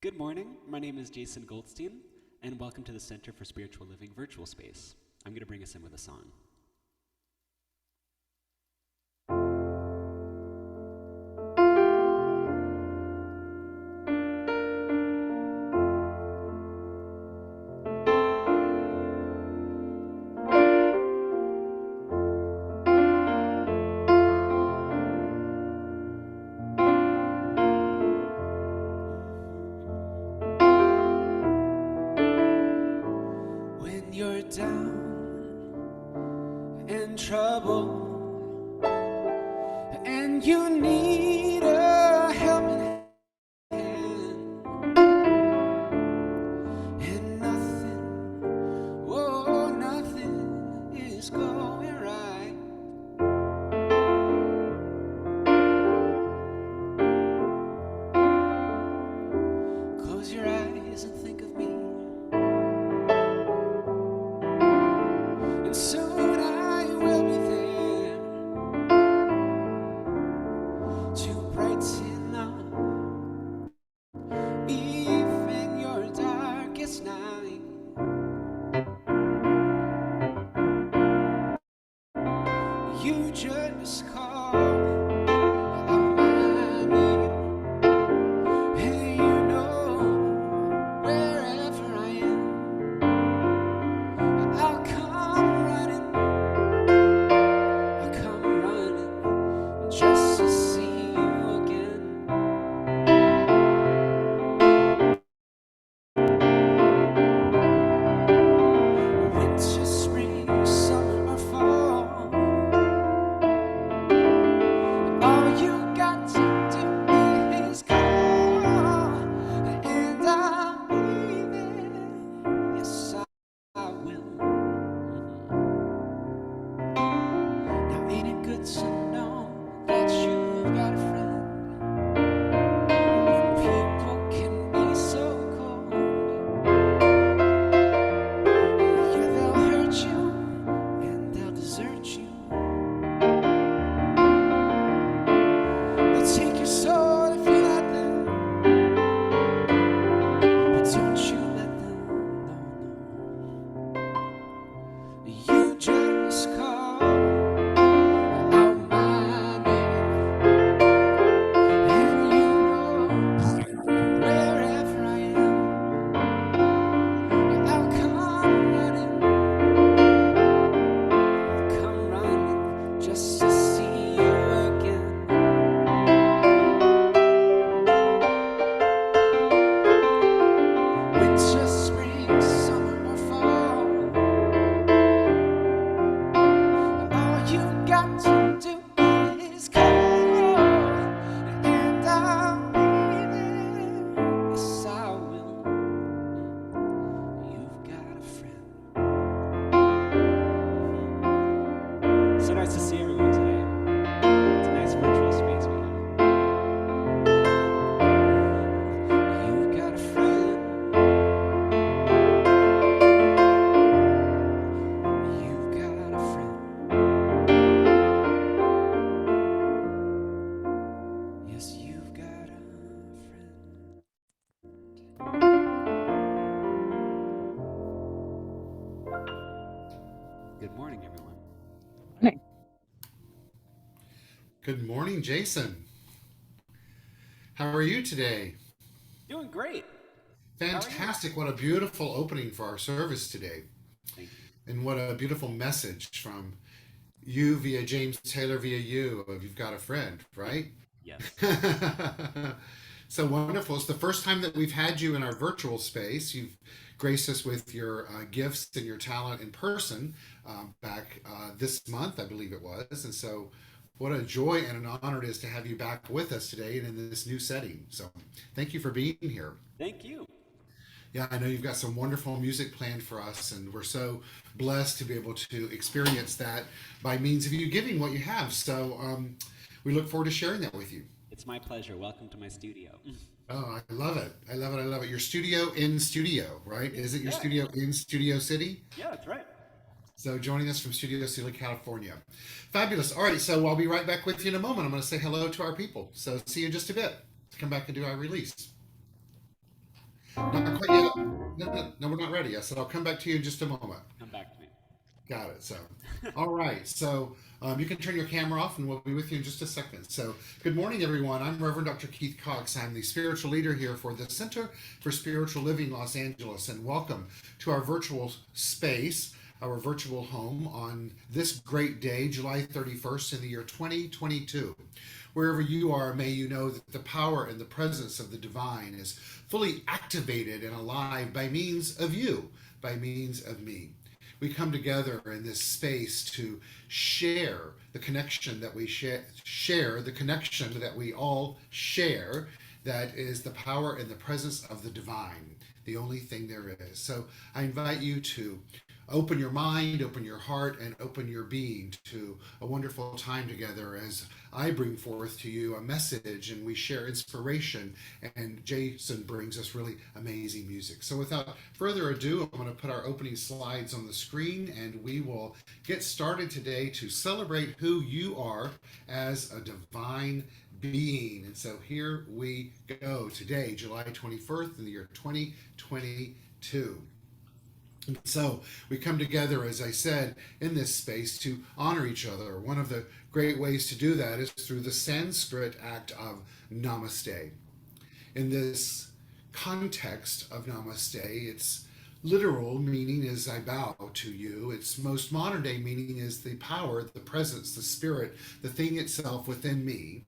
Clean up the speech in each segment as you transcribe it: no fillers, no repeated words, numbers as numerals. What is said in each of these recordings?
Good morning. My name is Jason Goldstein, and welcome to the Center for Spiritual Living virtual space. I'm going to bring us in with a song. When you're down and trouble and you need a helping hand and nothing is going right. Close your eyes and think of me. And soon I will be there to brighten up even your darkest night. You just call out my name, and you know wherever I am, I'll come running just to see you again. Winter, spring, summer, or fall, all you got to do is call, and I'll be there. Yes, I will. Now, ain't it good to know that you've got a friend? When people can be so cold, yeah, they'll hurt you and they'll desert you. They'll take your soul if you let them, but don't you let them. No, you just call out my name, and you know wherever I am, I'll come running just to see you again. Winter, spring, summer, or fall, all you got to do is call, and I'll be there. Yes, I will. You've got a friend. So nice to see everyone today. It's a nice virtual space we have. You've got a friend. You've got a friend. Yes, you've got a friend. Good morning, everyone. Good morning, Jason. How are you today? Doing great. How are you? Fantastic. What a beautiful opening for our service today. Thank you. And what a beautiful message from you via James Taylor via you of You've Got a Friend, right? Yes. So wonderful. It's the first time that we've had you in our virtual space. You've graced us with your gifts and your talent in person back this month, I believe it was. And so, what a joy and an honor it is to have you back with us today and in this new setting. So, thank you for being here. Thank you. Yeah, I know you've got some wonderful music planned for us, and we're so blessed to be able to experience that by means of you giving what you have. So, we look forward to sharing that with you. It's my pleasure. Welcome to my studio. Oh, I love it. I love it. I love it. Your studio in studio, right? Is it your Yeah. studio in Studio City? Yeah, that's right. So joining us from Studio City, California. Fabulous. All right, so I'll be right back with you in a moment. I'm going to say hello to our people. So see you in just a bit to come back and do our release. Not quite yet. No, no, no, we're not ready. I said I'll come back to you in just a moment. Come back to me. Got it. So, all right. So, you can turn your camera off and we'll be with you in just a second. So, good morning, everyone. I'm Reverend Dr. Keith Cox. I'm the spiritual leader here for the Center for Spiritual Living Los Angeles. And welcome to our virtual space, our virtual home on this great day, July 31st in the year 2022. Wherever you are, may you know that the power and the presence of the divine is fully activated and alive by means of you, by means of me. We come together in this space to share the connection that we share the connection that we all share, that is the power and the presence of the divine, the only thing there is. So I invite you to open your mind, open your heart, and open your being to a wonderful time together as I bring forth to you a message and we share inspiration, and Jason brings us really amazing music. So without further ado, I'm going to put our opening slides on the screen and we will get started today to celebrate who you are as a divine being. And so here we go today, July 21st in the year 2022. So we come together, as I said, in this space to honor each other. One of the great ways to do that is through the Sanskrit act of namaste. In this context of namaste, its literal meaning is I bow to you. Its most modern day meaning is the power, the presence, the spirit, the thing itself within me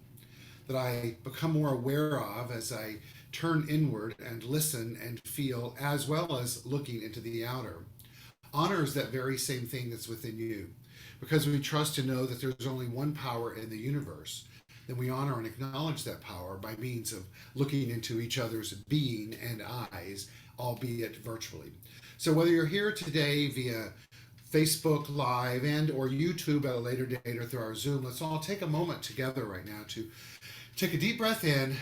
that I become more aware of as I turn inward and listen and feel, as well as looking into the outer. Honor is that very same thing that's within you. Because we trust to know that there's only one power in the universe, then we honor and acknowledge that power by means of looking into each other's being and eyes, albeit virtually. So whether you're here today via Facebook Live and or YouTube at a later date or through our Zoom, let's all take a moment together right now to take a deep breath in,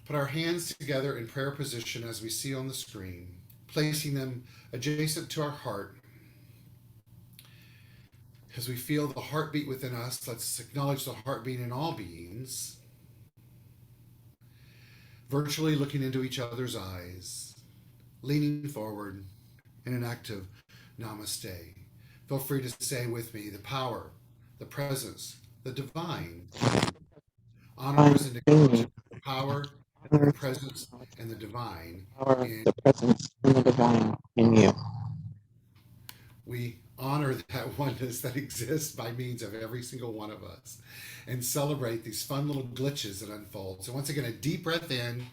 put our hands together in prayer position as we see on the screen, placing them adjacent to our heart. As we feel the heartbeat within us, let's acknowledge the heartbeat in all beings, virtually looking into each other's eyes, leaning forward in an act of namaste. Feel free to say with me the power, the presence, the divine. Honor is and acknowledge the power, the presence, and the divine in the presence and the divine in you. we honor that oneness that exists by means of every single one of us and celebrate these fun little glitches that unfold. So once again, a deep breath in,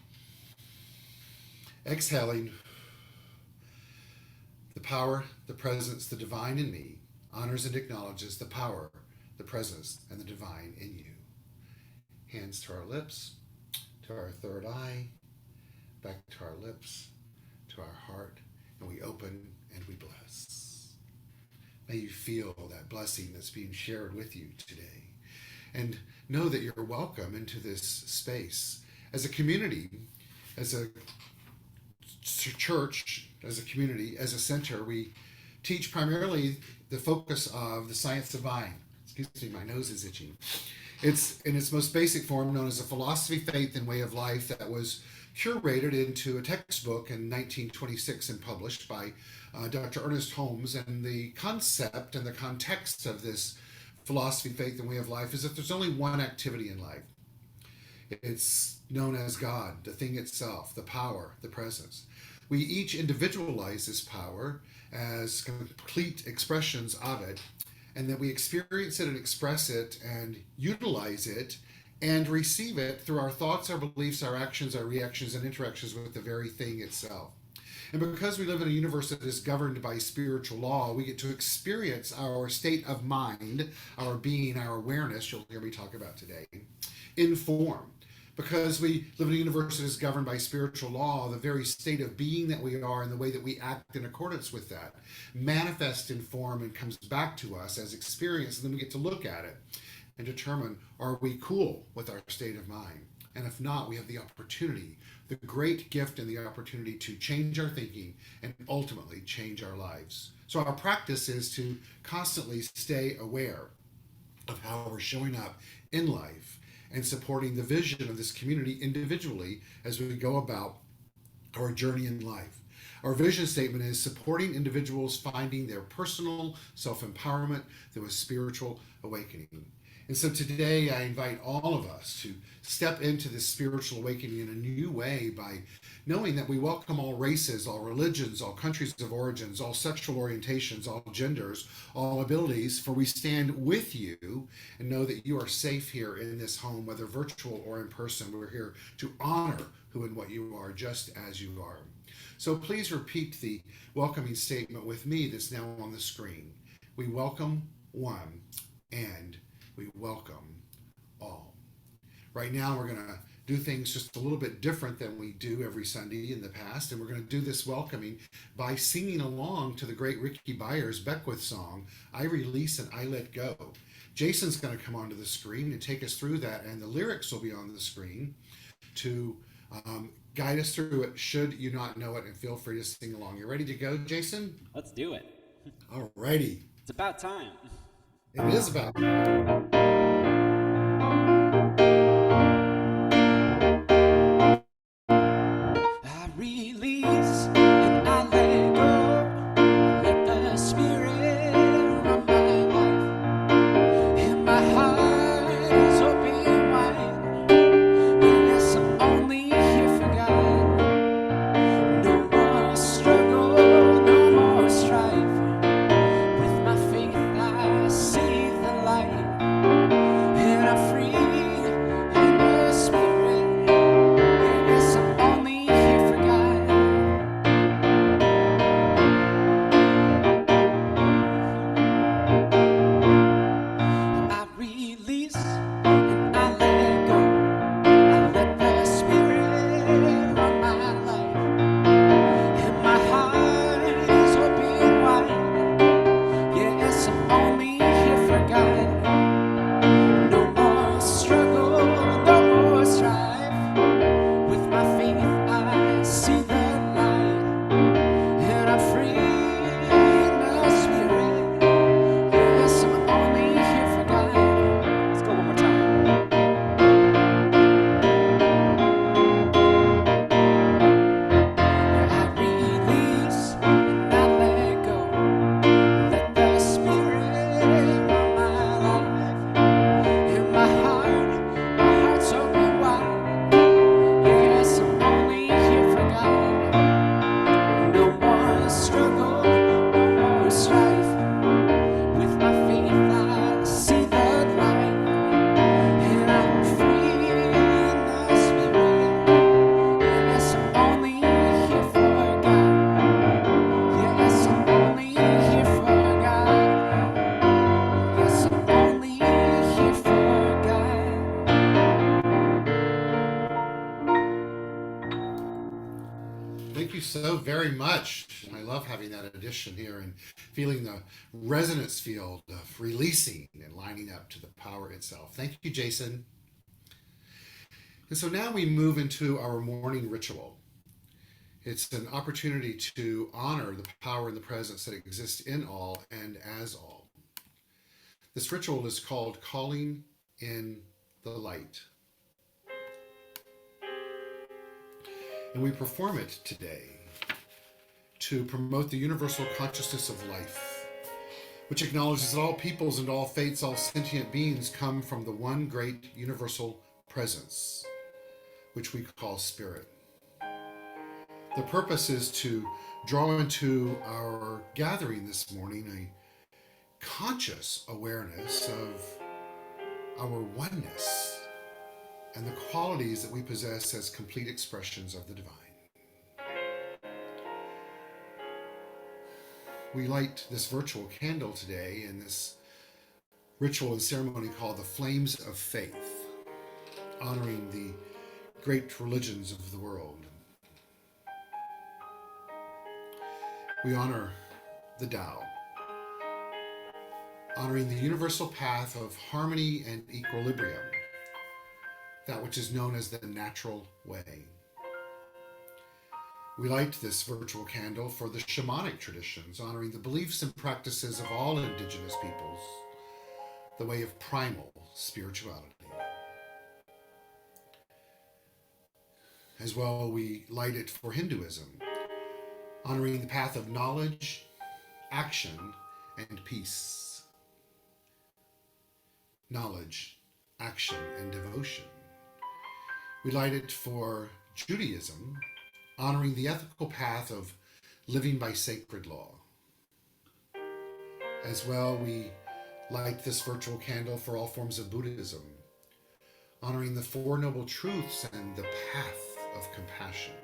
exhaling, the power, the presence, the divine in me honors and acknowledges the power, the presence, and the divine in you. Hands to our lips, to our third eye, back to our lips, to our heart, and we open and we bless. May you feel that blessing that's being shared with you today. And know that you're welcome into this space. As a community, as a church, as a community, as a center, we teach primarily the focus of the science of mind. Excuse me, my nose is itching. It's in its most basic form known as a philosophy, faith, and way of life that was curated into a textbook in 1926 and published by Dr. Ernest Holmes. And the concept and the context of this philosophy, faith, and way of life is that there's only one activity in life. It's known as God, the thing itself, the power, the presence. We each individualize this power as complete expressions of it, and that we experience it and express it and utilize it and receive it through our thoughts, our beliefs, our actions, our reactions, and interactions with the very thing itself. And because we live in a universe that is governed by spiritual law, we get to experience our state of mind, our being, our awareness, you'll hear me talk about today, in form. Because we live in a universe that is governed by spiritual law, the very state of being that we are and the way that we act in accordance with that manifests in form and comes back to us as experience, and then we get to look at it and determine, are we cool with our state of mind? And if not, we have the opportunity, the great gift and the opportunity to change our thinking and ultimately change our lives. So our practice is to constantly stay aware of how we're showing up in life and supporting the vision of this community individually as we go about our journey in life. Our vision statement is supporting individuals finding their personal self-empowerment through a spiritual awakening. And so today I invite all of us to step into this spiritual awakening in a new way by knowing that we welcome all races, all religions, all countries of origins, all sexual orientations, all genders, all abilities, for we stand with you and know that you are safe here in this home, whether virtual or in person. We're here to honor who and what you are, just as you are. So please repeat the welcoming statement with me that's now on the screen. We welcome one and we welcome all. Right now we're going to do things just a little bit different than we do every Sunday in the past, and we're going to do this welcoming by singing along to the great Ricky Byers' Beckwith song, I Release and I Let Go. Jason's going to come onto the screen and take us through that, and the lyrics will be on the screen to guide us through it should you not know it, and feel free to sing along. You ready to go, Jason? Let's do it. All righty. It's about time. It is about I release and I let go. Let the spirit run my life. And my heart is open wide. Yes, I'm only here for God. No more struggle, no more strife. With my faith I see the light. And I'm free in the spirit. Yes, I'm only here for God. I release and I let go. I let the spirit run my life. And my heart is open wide. Yes, I'm only here for God. No more struggle, no more strife. With my faith I see the light. And I'm free in the spirit. Yes, I'm only here for God. Let's go one more time. I release and I let go. Let the spirit run my life. In my heart's open wide. Yes, I'm only here for God. No more struggle, no more strife. With my faith I see the light. And I'm free in the spirit. Yes, I'm only here for God. Yes, I'm only here for God. Yes, I'm only here for God. Thank you so very much. I love having that addition here and feeling the resonance field of releasing and lining up to the power itself. Thank you, Jason. And so now we move into our morning ritual. It's an opportunity to honor the power and the presence that exists in all and as all. This ritual is called Calling in the Light. And we perform it today to promote the universal consciousness of life, which acknowledges that all peoples and all faiths, all sentient beings come from the one great universal presence, which we call spirit. The purpose is to draw into our gathering this morning a conscious awareness of our oneness and the qualities that we possess as complete expressions of the divine. We light this virtual candle today in this ritual and ceremony called the Flames of Faith, honoring the great religions of the world. We honor the Tao, honoring the universal path of harmony and equilibrium, that which is known as the natural way. We light this virtual candle for the shamanic traditions, honoring the beliefs and practices of all indigenous peoples, the way of primal spirituality. As well, we light it for Hinduism, honoring the path of knowledge, action, and peace. Knowledge, action, and devotion. We light it for Judaism, honoring the ethical path of living by sacred law. As well, we light this virtual candle for all forms of Buddhism, honoring the Four Noble Truths and the path of compassion.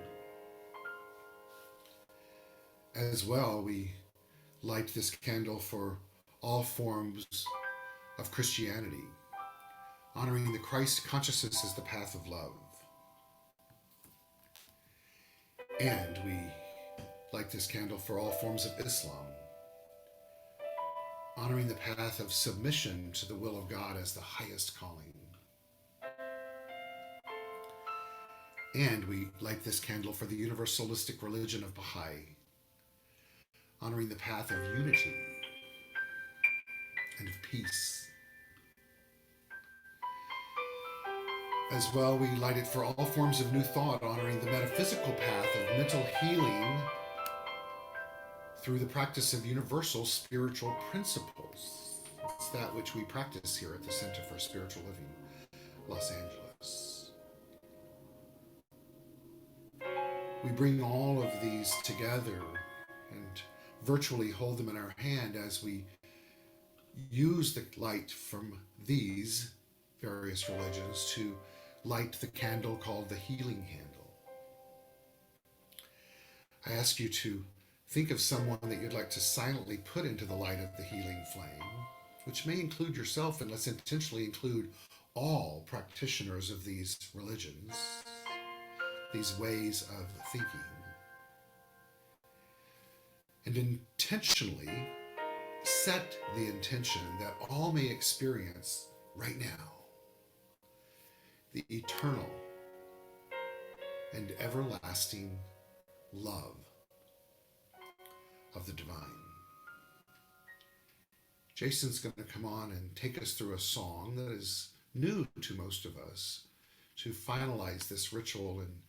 As well, we light this candle for all forms of Christianity, honoring the Christ consciousness as the path of love. And we light this candle for all forms of Islam, honoring the path of submission to the will of God as the highest calling. And we light this candle for the universalistic religion of Baha'i, honoring the path of unity and of peace. As well, we light it for all forms of new thought, honoring the metaphysical path of mental healing through the practice of universal spiritual principles. It's that which we practice here at the Center for Spiritual Living, Los Angeles. We bring all of these together and virtually hold them in our hand as we use the light from these various religions to light the candle called the healing candle. I ask you to think of someone that you'd like to silently put into the light of the healing flame, which may include yourself, and let's intentionally include all practitioners of these religions, these ways of thinking. And intentionally set the intention that all may experience right now the eternal and everlasting love of the divine. Jason's going to come on and take us through a song that is new to most of us to finalize this ritual, and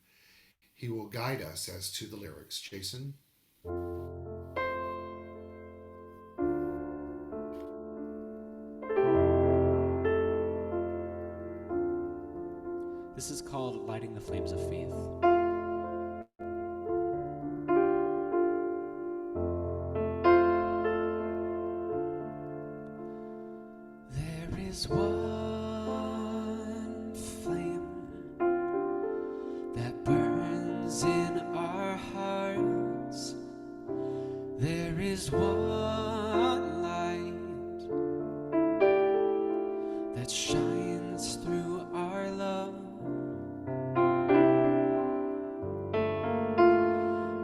he will guide us as to the lyrics. Jason? This is called Lighting the Flames of Faith. There is one flame that burns in our hearts. There is one light that shines through our love.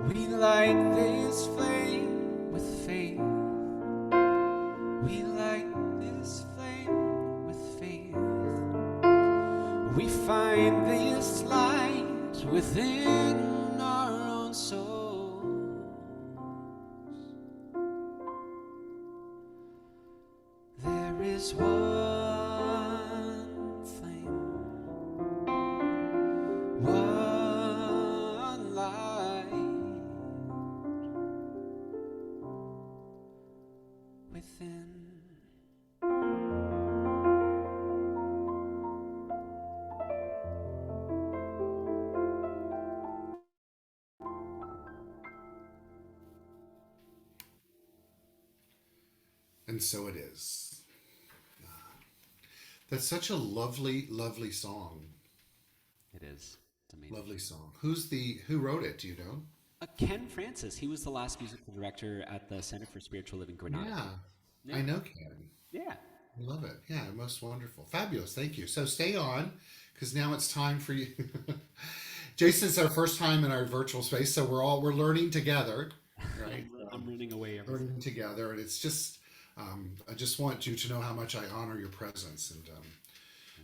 We light this flame with faith. We light this flame with faith. We find this light within our own souls. There is one flame, one light within. And so it is. That's such a lovely, lovely song. It is. It's amazing. Lovely song. Who wrote it? Do you know? Ken Francis. He was the last musical director at the Center for Spiritual Living Granada. Yeah, I know Ken. Yeah. I love it. Yeah, most wonderful. Fabulous. Thank you. So stay on, because now it's time for you. Jason, it's our first time in our virtual space, so we're learning together, right? I'm running away. Learning together, and it's just I just want you to know how much I honor your presence, and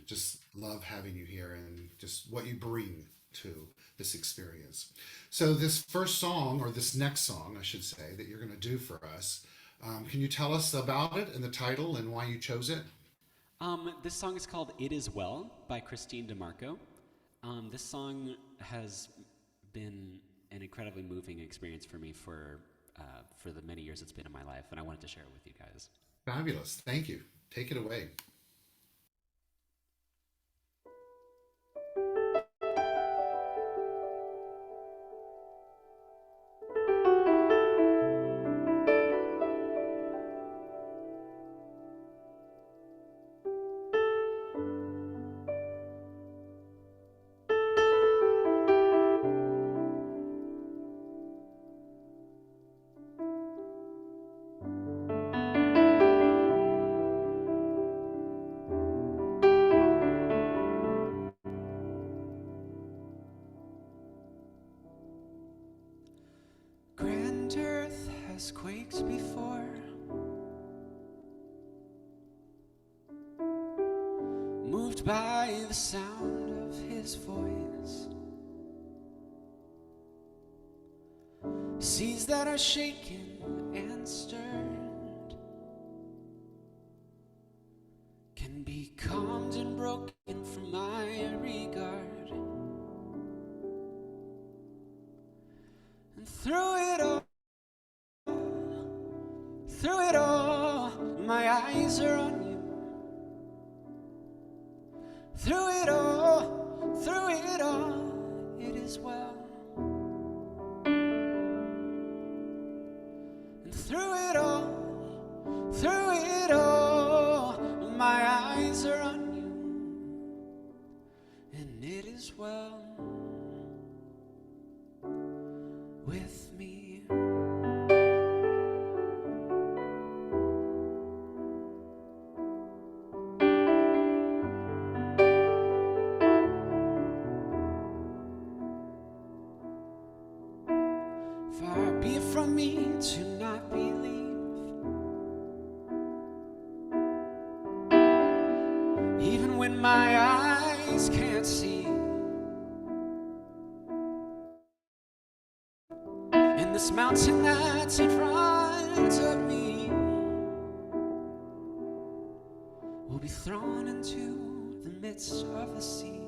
just love having you here and just what you bring to this experience. So this first song, or this next song, I should say, that you're going to do for us, can you tell us about it and the title and why you chose it? This song is called "It Is Well" by Christine DeMarco. This song has been an incredibly moving experience for me for the many years it's been in my life, and I wanted to share it with you guys. Fabulous. Thank you. Take it away. Grand earth has quaked before, moved by the sound of his voice. Seas that are shaken and stirred can be calmed and broken from my regard. And through it all, my eyes are on you. Through it all, it is well. And through it all, my eyes are on you, and it is well with me. Far be it from me to not believe, even when my eyes can't see. And this mountain that's in front of me will be thrown into the midst of the sea.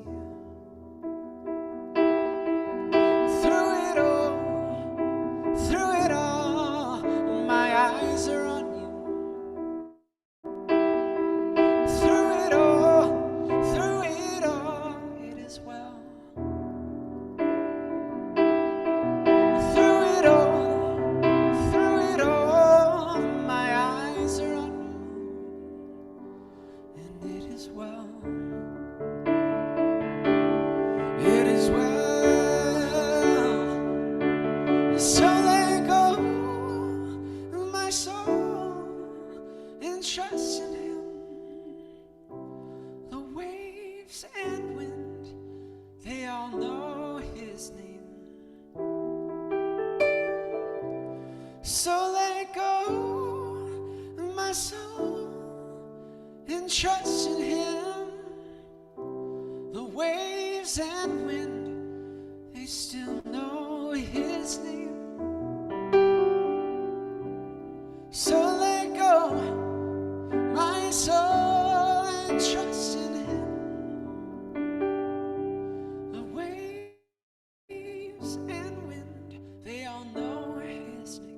Through it all, my eyes are on you. Through it all, it is well. Through it all, my eyes are on you, and it is well. It is well. So let go my soul and trust in Him. The waves and wind, they all know His name. So let go my soul and trust in Him. The waves and wind, they still know His name. So let go my soul and trust in Him. The waves and wind, they all know His name.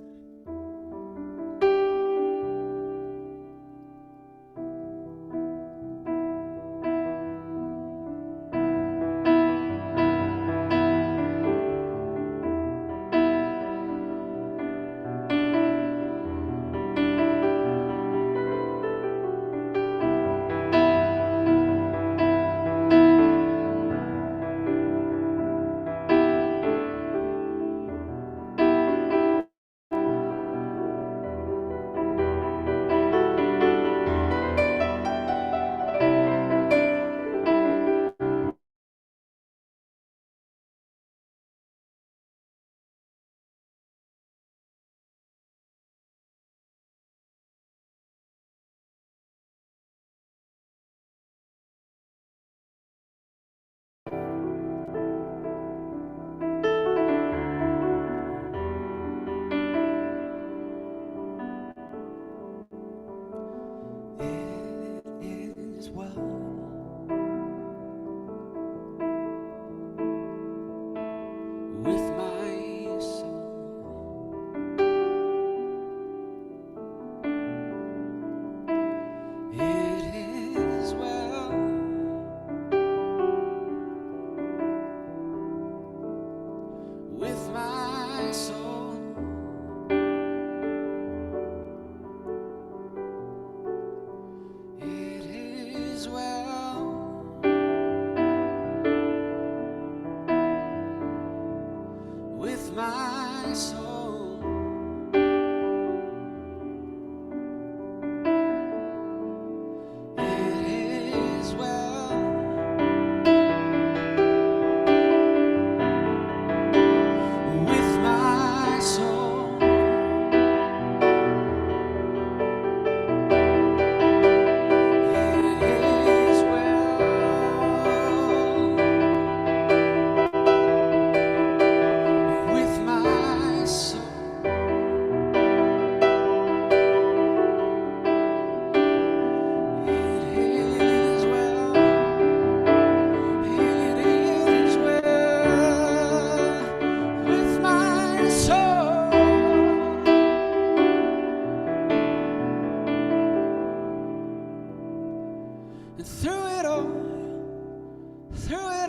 through it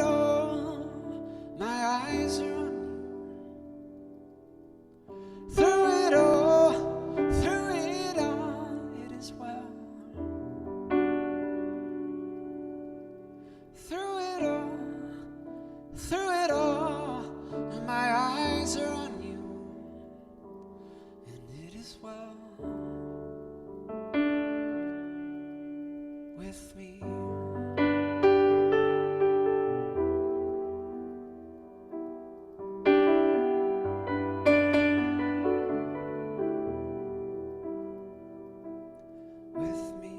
all, my eyes are on you. Through it all, it is well. Through it all, my eyes are on you, and it is well with me. With me.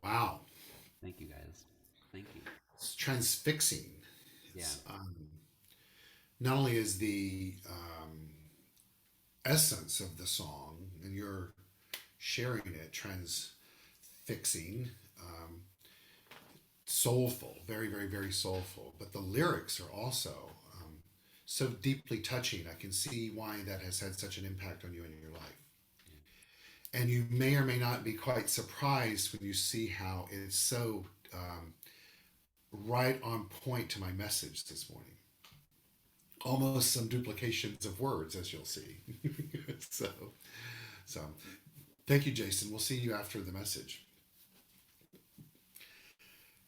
Wow. Thank you, guys. Thank you. It's transfixing. Yeah. It's not only is the essence of the song, and you're sharing it, transfixing, soulful, very, very, very soulful, but the lyrics are also so deeply touching. I can see why that has had such an impact on you in your life. And you may or may not be quite surprised when you see how it's so right on point to my message this morning. Almost some duplications of words, as you'll see. so, so thank you, Jason. We'll see you after the message.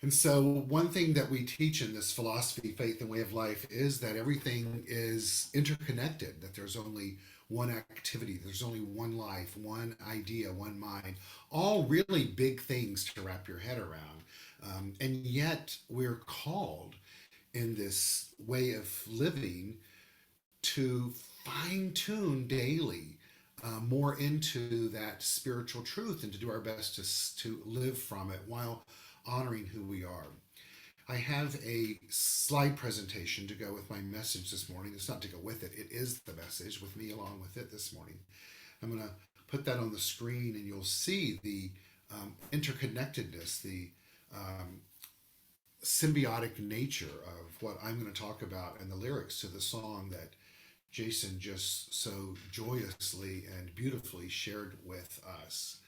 And so, one thing that we teach in this philosophy, faith, and way of life is that everything is interconnected, that there's only one activity, there's only one life, one idea, one mind, all really big things to wrap your head around. And yet, we're called in this way of living to fine tune daily more into that spiritual truth and to do our best to live from it while honoring who we are. I have a slide presentation to go with my message this morning. It's not to go with it, it is the message with me along with it this morning. I'm going to put that on the screen and you'll see the interconnectedness, the symbiotic nature of what I'm going to talk about and the lyrics to the song that Jason just so joyously and beautifully shared with us.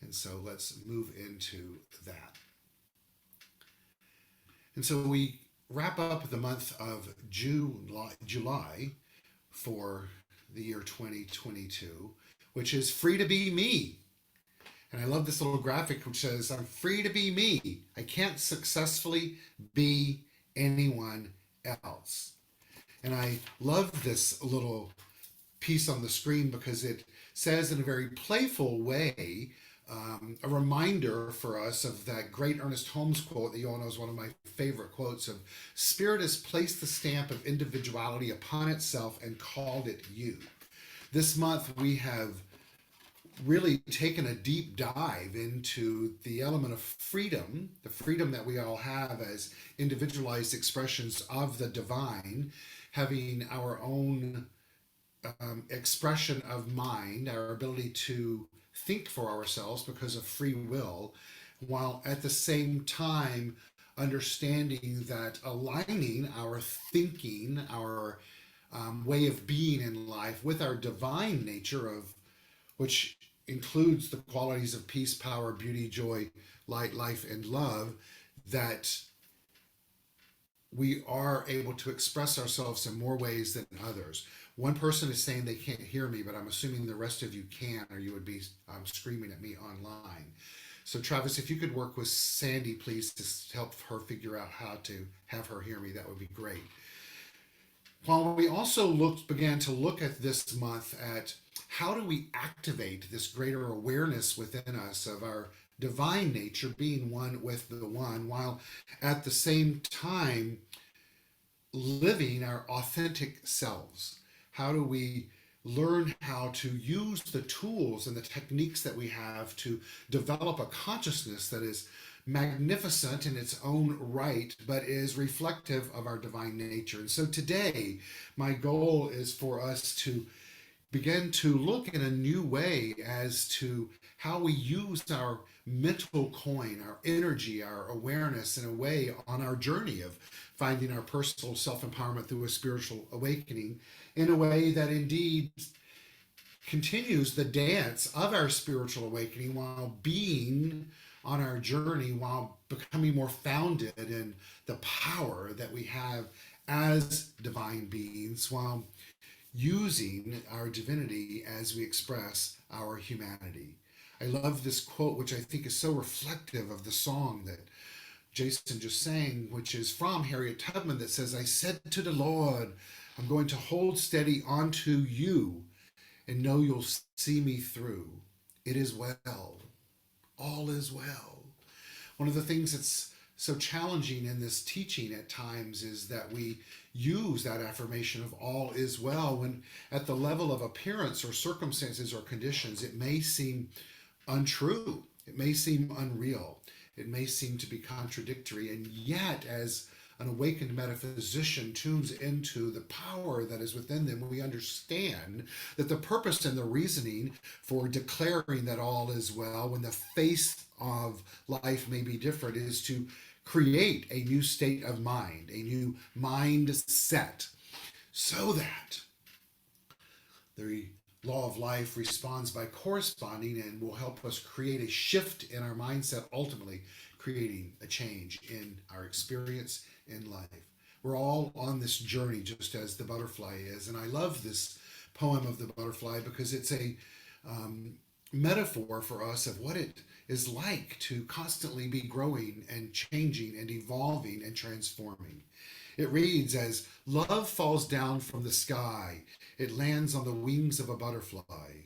And so let's move into that. And so we wrap up the month of July for the year 2022, which is free to be me. And I love this little graphic which says, I'm free to be me. I can't successfully be anyone else. And I love this little piece on the screen because it says in a very playful way, a reminder for us of that great Ernest Holmes quote that you all know is one of my favorite quotes of Spirit has placed the stamp of individuality upon itself and called it you. This month we have really taken a deep dive into the element of freedom, the freedom that we all have as individualized expressions of the divine, having our own expression of mind, our ability to think for ourselves because of free will, while at the same time understanding that aligning our thinking, our way of being in life with our divine nature of which includes the qualities of peace, power, beauty, joy, light, life, and love, that we are able to express ourselves in more ways than others. One person is saying they can't hear me, but I'm assuming the rest of you can, or you would be screaming at me online. So Travis, if you could work with Sandy, please, to help her figure out how to have her hear me, that would be great. While we also began to look at this month at how do we activate this greater awareness within us of our divine nature being one with the one, while at the same time living our authentic selves. How do we learn how to use the tools and the techniques that we have to develop a consciousness that is magnificent in its own right, but is reflective of our divine nature? And so today, my goal is for us to begin to look in a new way as to how we use our mental coin, our energy, our awareness in a way on our journey of finding our personal self empowerment through a spiritual awakening in a way that indeed continues the dance of our spiritual awakening while being on our journey, while becoming more founded in the power that we have as divine beings, while using our divinity as we express our humanity. I love this quote, which I think is so reflective of the song that Jason just sang, which is from Harriet Tubman, that says, I said to the Lord, I'm going to hold steady onto you and know you'll see me through. It is well. All is well. One of the things that's so challenging in this teaching at times is that we use that affirmation of all is well when at the level of appearance or circumstances or conditions, it may seem untrue. It may seem unreal. It may seem to be contradictory. And yet, as an awakened metaphysician tunes into the power that is within them, we understand that the purpose and the reasoning for declaring that all is well when the face of life may be different is to create a new state of mind, a new mindset, so that the law of life responds by corresponding and will help us create a shift in our mindset, ultimately creating a change in our experience in life. We're all on this journey just as the butterfly is. And I love this poem of the butterfly because it's a metaphor for us of what it is like to constantly be growing and changing and evolving and transforming. It reads as love falls down from the sky. It lands on the wings of a butterfly.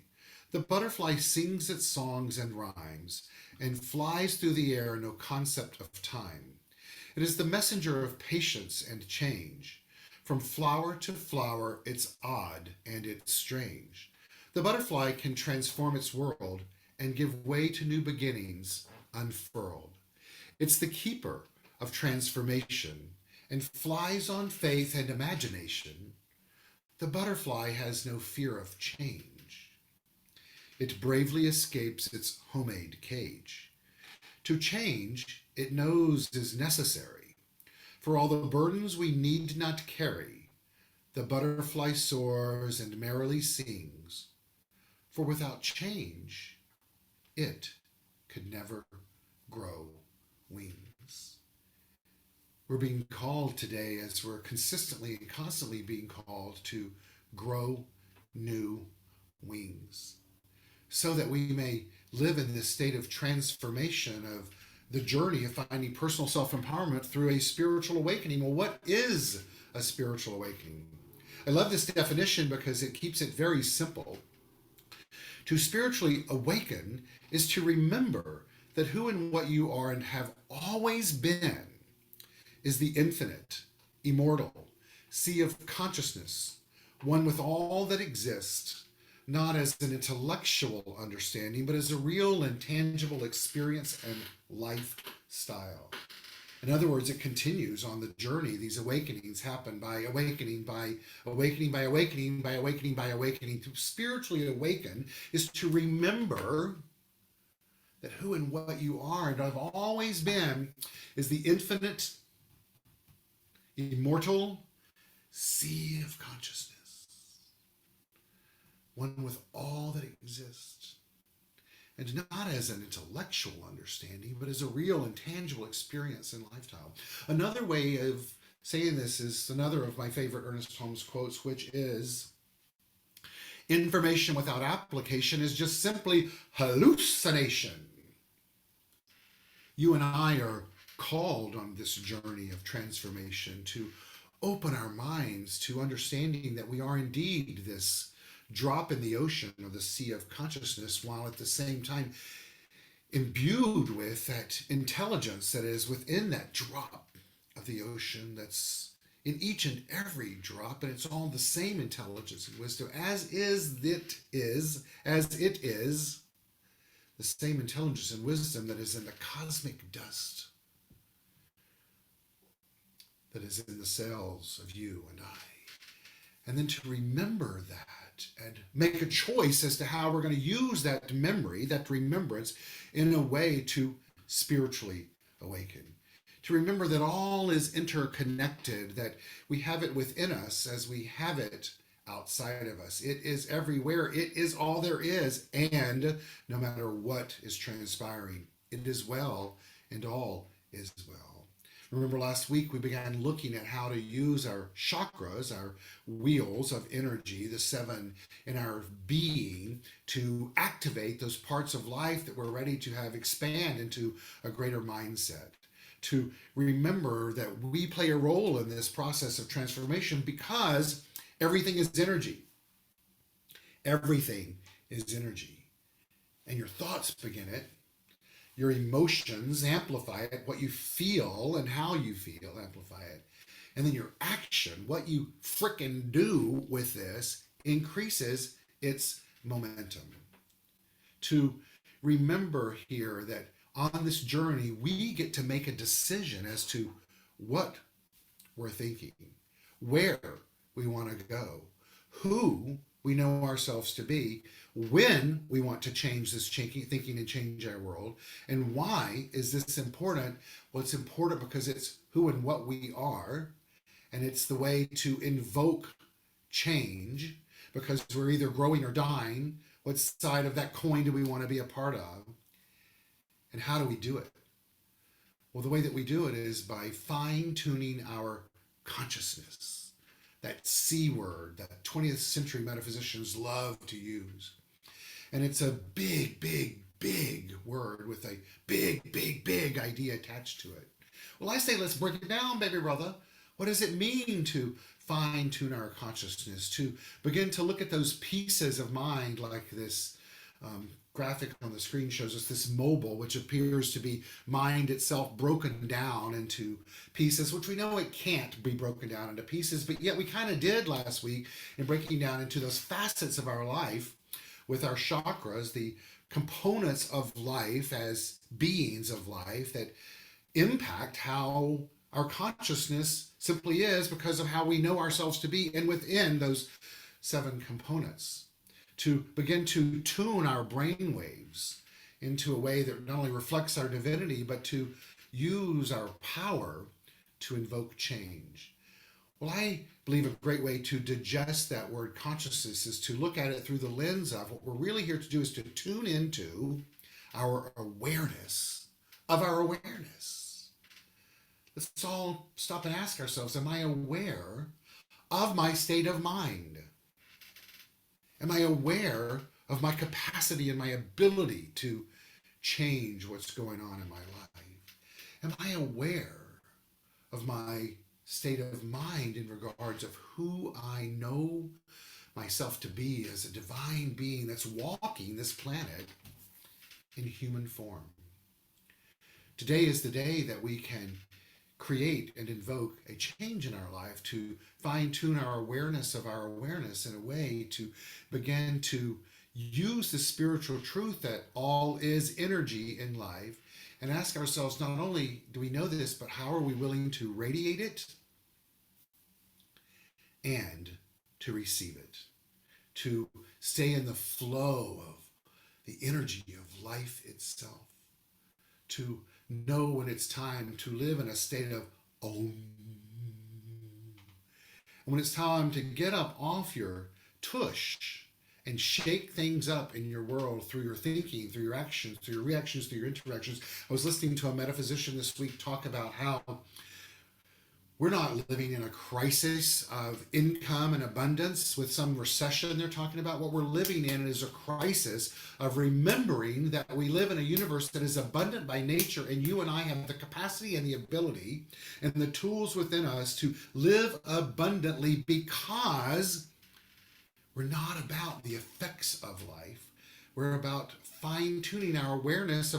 The butterfly sings its songs and rhymes and flies through the air, no concept of time. It is the messenger of patience and change. From flower to flower, it's odd and it's strange. The butterfly can transform its world and give way to new beginnings unfurled. It's the keeper of transformation and flies on faith and imagination. The butterfly has no fear of change. It bravely escapes its homemade cage. To change, it knows is necessary. For all the burdens we need not carry, the butterfly soars and merrily sings. For without change, it could never grow wings. We're being called today, as we're consistently and constantly being called to grow new wings, so that we may live in this state of transformation of the journey of finding personal self-empowerment through a spiritual awakening. Well, what is a spiritual awakening? I love this definition because it keeps it very simple. To spiritually awaken is to remember that who and what you are and have always been is the infinite, immortal sea of consciousness, one with all that exists, not as an intellectual understanding, but as a real and tangible experience and lifestyle. In other words, it continues on the journey. These awakenings happen by awakening, by awakening, by awakening, by awakening, by awakening. To spiritually awaken is to remember that who and what you are and have always been is the infinite, immortal sea of consciousness, one with all that exists. And not as an intellectual understanding, but as a real and tangible experience and lifestyle. Another way of saying this is another of my favorite Ernest Holmes quotes, which is, information without application is just simply hallucination. You and I are called on this journey of transformation to open our minds to understanding that we are indeed this drop in the ocean of the sea of consciousness, while at the same time imbued with that intelligence that is within that drop of the ocean, that's in each and every drop, and it's all the same intelligence and wisdom as it is the same intelligence and wisdom that is in the cosmic dust that is in the cells of you and I. And then to remember that that and make a choice as to how we're going to use that memory, that remembrance, in a way to spiritually awaken. To remember that all is interconnected, that we have it within us as we have it outside of us. It is everywhere. It is all there is. And no matter what is transpiring, it is well and all is well. Remember last week we began looking at how to use our chakras, our wheels of energy, the 7 in our being, to activate those parts of life that we're ready to have expand into a greater mindset. To remember that we play a role in this process of transformation because everything is energy. Everything is energy. And your thoughts begin it. Your emotions amplify it. What you feel and how you feel amplify it. And then your action, what you frickin' do with this, increases its momentum. To remember here that on this journey, we get to make a decision as to what we're thinking, where we want to go, who we know ourselves to be, when we want to change this thinking and change our world, and why is this important? Well, it's important because it's who and what we are, and it's the way to invoke change, because we're either growing or dying. What side of that coin do we want to be a part of? And how do we do it? Well, the way that we do it is by fine-tuning our consciousness. That C word that 20th century metaphysicians love to use. And it's a big, big, big word with a big, big, big idea attached to it. Well, I say let's break it down, baby brother. What does it mean to fine-tune our consciousness? To begin to look at those pieces of mind like this graphic on the screen shows us, this mobile, which appears to be mind itself broken down into pieces, which we know it can't be broken down into pieces, but yet we kind of did last week in breaking down into those facets of our life with our chakras, the components of life as beings of life that impact how our consciousness simply is because of how we know ourselves to be, and within those 7 components. To begin to tune our brain waves into a way that not only reflects our divinity, but to use our power to invoke change. Well, I believe a great way to digest that word consciousness is to look at it through the lens of what we're really here to do is to tune into our awareness of our awareness. Let's all stop and ask ourselves, am I aware of my state of mind? Am I aware of my capacity and my ability to change what's going on in my life? Am I aware of my state of mind in regards of who I know myself to be as a divine being that's walking this planet in human form? Today is the day that we can create and invoke a change in our life, to fine-tune our awareness of our awareness in a way to begin to use the spiritual truth that all is energy in life, and ask ourselves, not only do we know this, but how are we willing to radiate it and to receive it, to stay in the flow of the energy of life itself, to know when it's time to live in a state of Om. And when it's time to get up off your tush and shake things up in your world through your thinking, through your actions, through your reactions, through your interactions. I was listening to a metaphysician this week talk about how we're not living in a crisis of income and abundance with some recession they're talking about. What we're living in is a crisis of remembering that we live in a universe that is abundant by nature, and you and I have the capacity and the ability and the tools within us to live abundantly, because we're not about the effects of life. We're about fine-tuning our awareness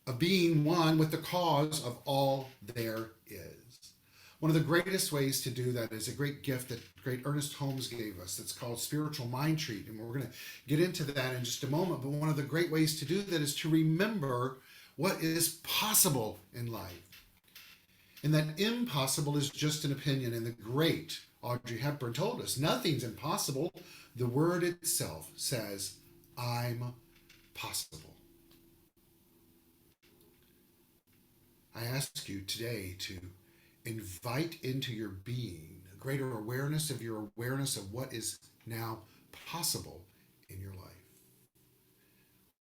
of being one with the cause of all there is. One of the greatest ways to do that is a great gift that great Ernest Holmes gave us that's called Spiritual Mind Treat, and we're going to get into that in just a moment. But one of the great ways to do that is to remember what is possible in life, and that impossible is just an opinion. And the great Audrey Hepburn told us, nothing's impossible. The word itself says, I'm possible. I ask you today to invite into your being a greater awareness of your awareness of what is now possible in your life.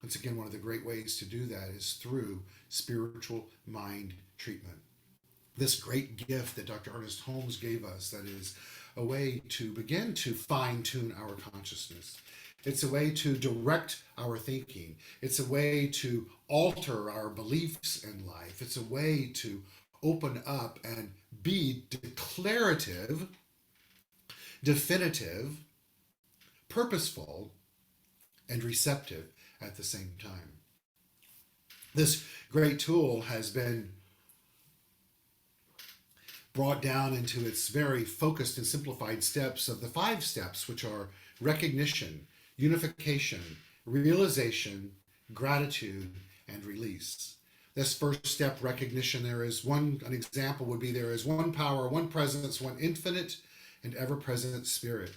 Once again, one of the great ways to do that is through spiritual mind treatment. This great gift that Dr. Ernest Holmes gave us, that is a way to begin to fine tune our consciousness. It's a way to direct our thinking. It's a way to alter our beliefs in life. It's a way to open up and be declarative, definitive, purposeful, and receptive at the same time. This great tool has been brought down into its very focused and simplified steps of the 5 steps, which are recognition, unification, realization, gratitude, and release. This first step, recognition, an example would be there is one power, one presence, one infinite and ever-present spirit.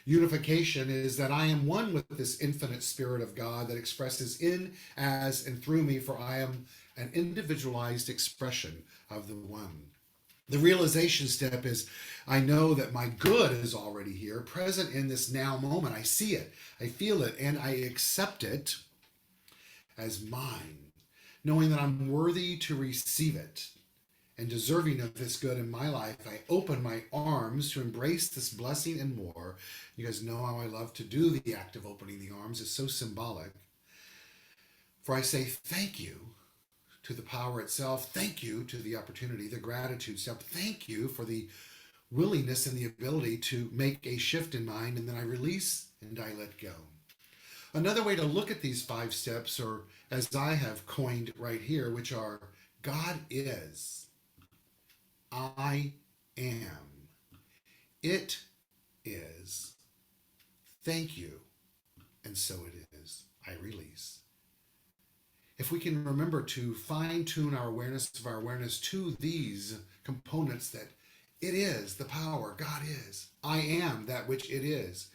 Unification is that I am one with this infinite spirit of God that expresses in, as, and through me, for I am an individualized expression of the one. The realization step is I know that my good is already here, present in this now moment. I see it, I feel it, and I accept it as mine, knowing that I'm worthy to receive it and deserving of this good in my life. I open my arms to embrace this blessing and more. You guys know how I love to do the act of opening the arms. It's so symbolic. For I say thank you to the power itself. Thank you to the opportunity, the gratitude step. Thank you for the willingness and the ability to make a shift in mind, and then I release and I let go. Another way to look at these 5 steps, or as I have coined right here, which are God is, I am, it is, thank you, and so it is, I release. If we can remember to fine-tune our awareness to these components, that it is the power, God is, I am that which it is,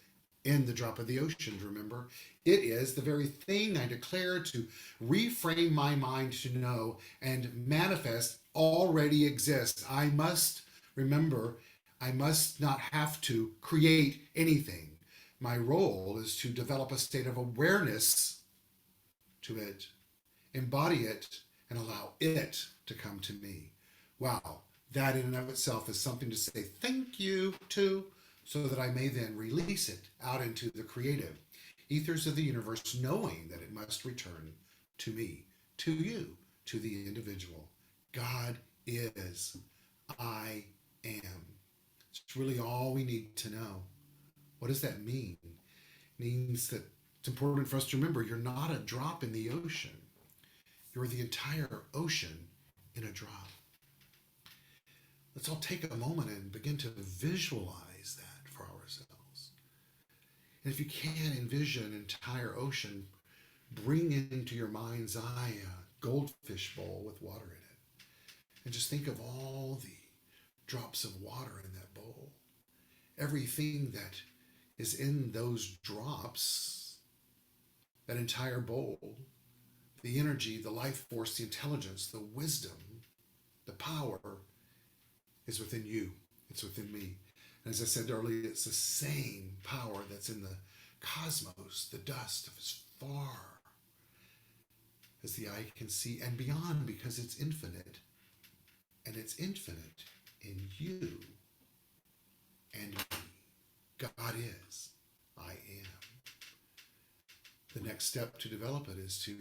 in the drop of the ocean, remember? It is the very thing I declare to reframe my mind to know and manifest already exists. I must remember, I must not have to create anything. My role is to develop a state of awareness to it, embody it, and allow it to come to me. Wow, that in and of itself is something to say thank you to, so that I may then release it out into the creative ethers of the universe, knowing that it must return to me, to you, to the individual. God is, I am. It's really all we need to know. What does that mean? It means that it's important for us to remember you're not a drop in the ocean. You're the entire ocean in a drop. Let's all take a moment and begin to visualize that for ourselves. And if you can envision an entire ocean, bring into your mind's eye a goldfish bowl with water in it. And just think of all the drops of water in that bowl. Everything that is in those drops, that entire bowl, the energy, the life force, the intelligence, the wisdom, the power is within you. It's within me. And as I said earlier, it's the same power that's in the cosmos, the dust of as far as the eye can see and beyond, because it's infinite. And it's infinite in you and me. God is, I am. The next step to develop it is to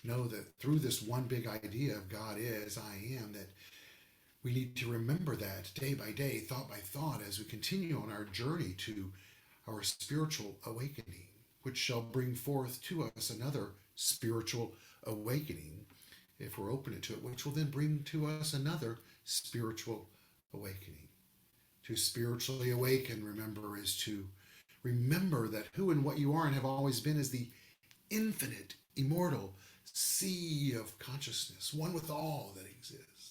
know that through this one big idea of God is, I am, that we need to remember that day by day, thought by thought, as we continue on our journey to our spiritual awakening, which shall bring forth to us another spiritual awakening, if we're open to it, which will then bring to us another spiritual awakening. To spiritually awaken, remember, is to remember that who and what you are and have always been is the infinite, immortal sea of consciousness, one with all that exists.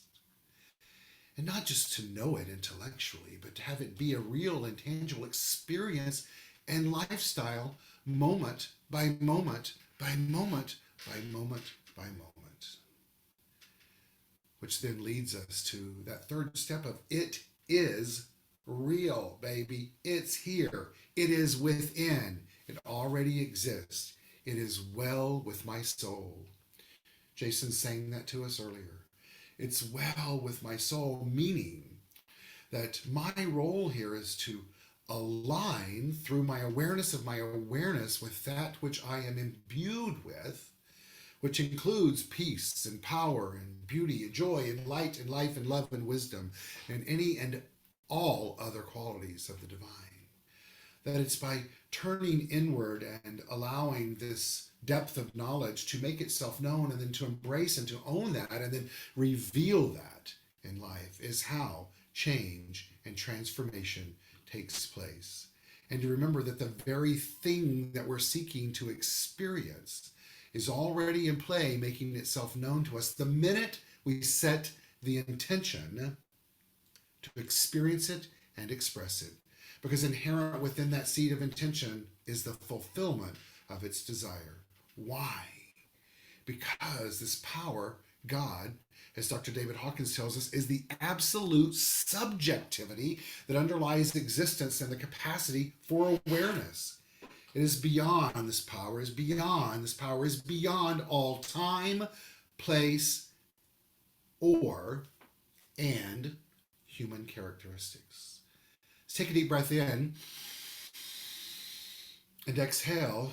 And not just to know it intellectually, but to have it be a real and tangible experience and lifestyle, moment by moment by moment by moment by moment. Which then leads us to that third step of it is real, baby. It's here. It is within. It already exists. It is well with my soul. Jason sang that to us earlier. It's well with my soul, meaning that my role here is to align through my awareness of my awareness with that which I am imbued with, which includes peace and power and beauty and joy and light and life and love and wisdom and any and all other qualities of the divine. That it's by turning inward and allowing this depth of knowledge to make itself known and then to embrace and to own that and then reveal that in life is how change and transformation takes place. And to remember that the very thing that we're seeking to experience is already in play, making itself known to us the minute we set the intention to experience it and express it. Because inherent within that seed of intention is the fulfillment of its desire. Why? Because this power, God, as Dr. David Hawkins tells us, is the absolute subjectivity that underlies existence and the capacity for awareness. It is beyond, this power is beyond all time, place, and human characteristics. Let's take a deep breath in and exhale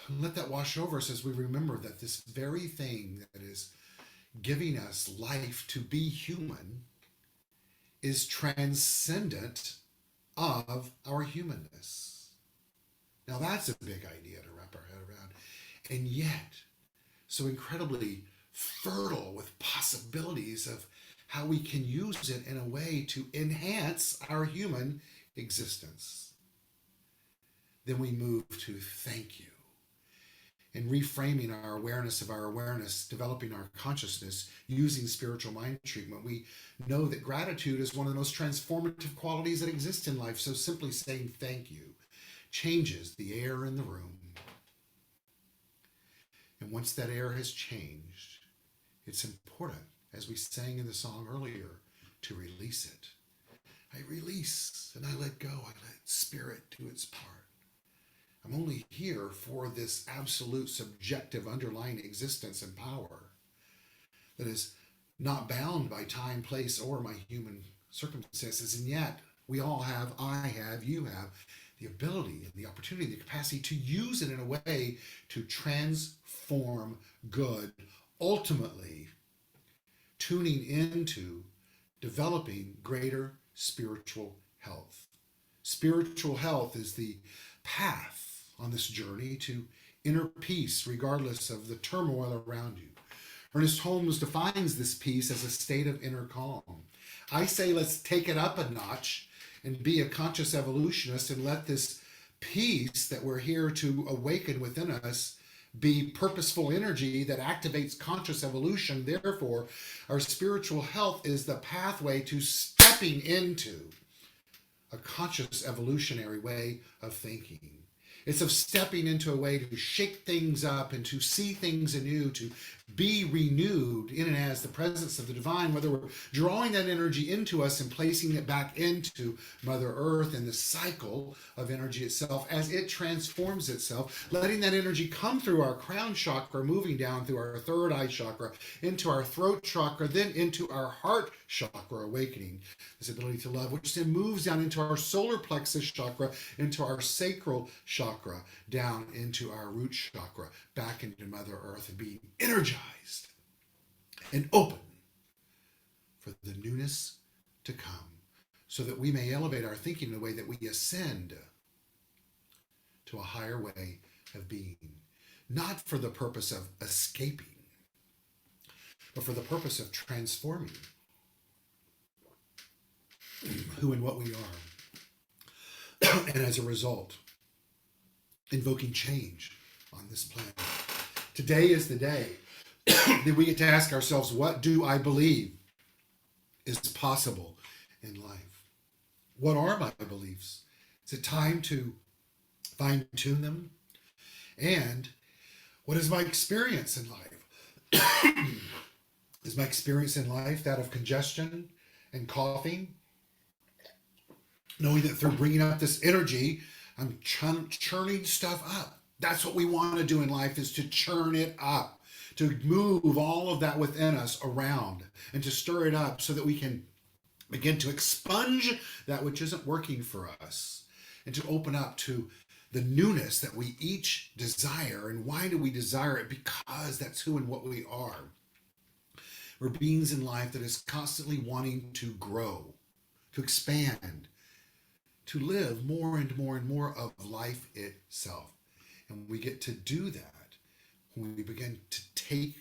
and let that wash over us as we remember that this very thing that is giving us life to be human is transcendent of our humanness. Now that's a big idea to wrap our head around, and yet so incredibly fertile with possibilities of how we can use it in a way to enhance our human existence. Then we move to thank you. In reframing our awareness of our awareness, developing our consciousness, using spiritual mind treatment, we know that gratitude is one of the most transformative qualities that exist in life. So simply saying thank you changes the air in the room. And once that air has changed, it's important, as we sang in the song earlier, to release it. I release and I let go. I let spirit do its part. I'm only here for this absolute subjective underlying existence and power that is not bound by time, place, or my human circumstances. And yet, we all have, I have, you have, the ability and the opportunity, the capacity to use it in a way to transform good, ultimately tuning into developing greater spiritual health. Spiritual health is the path on this journey to inner peace, regardless of the turmoil around you. Ernest Holmes defines this peace as a state of inner calm. I say let's take it up a notch and be a conscious evolutionist and let this peace that we're here to awaken within us be purposeful energy that activates conscious evolution. Therefore, our spiritual health is the pathway to stepping into a conscious evolutionary way of thinking. It's of stepping into a way to shake things up and to see things anew, to be renewed in and as the presence of the divine, whether we're drawing that energy into us and placing it back into Mother Earth and the cycle of energy itself as it transforms itself, letting that energy come through our crown chakra, moving down through our third eye chakra, into our throat chakra, then into our heart chakra, awakening this ability to love, which then moves down into our solar plexus chakra, into our sacral chakra, down into our root chakra, back into Mother Earth, and being energized and open for the newness to come, so that we may elevate our thinking in a way that we ascend to a higher way of being, not for the purpose of escaping, but for the purpose of transforming who and what we are. And as a result, invoking change on this planet. Today is the day that we get to ask ourselves, what do I believe is possible in life. What are my beliefs? Is it time to fine tune them? And what is my experience in life? Is my experience in life that of congestion and coughing? Knowing that through bringing up this energy, I'm churning stuff up. That's what we want to do in life, is to churn it up, to move all of that within us around and to stir it up so that we can begin to expunge that which isn't working for us and to open up to the newness that we each desire. And why do we desire it? Because that's who and what we are. We're beings in life that is constantly wanting to grow, to expand, to live more and more and more of life itself. And we get to do that when we begin to take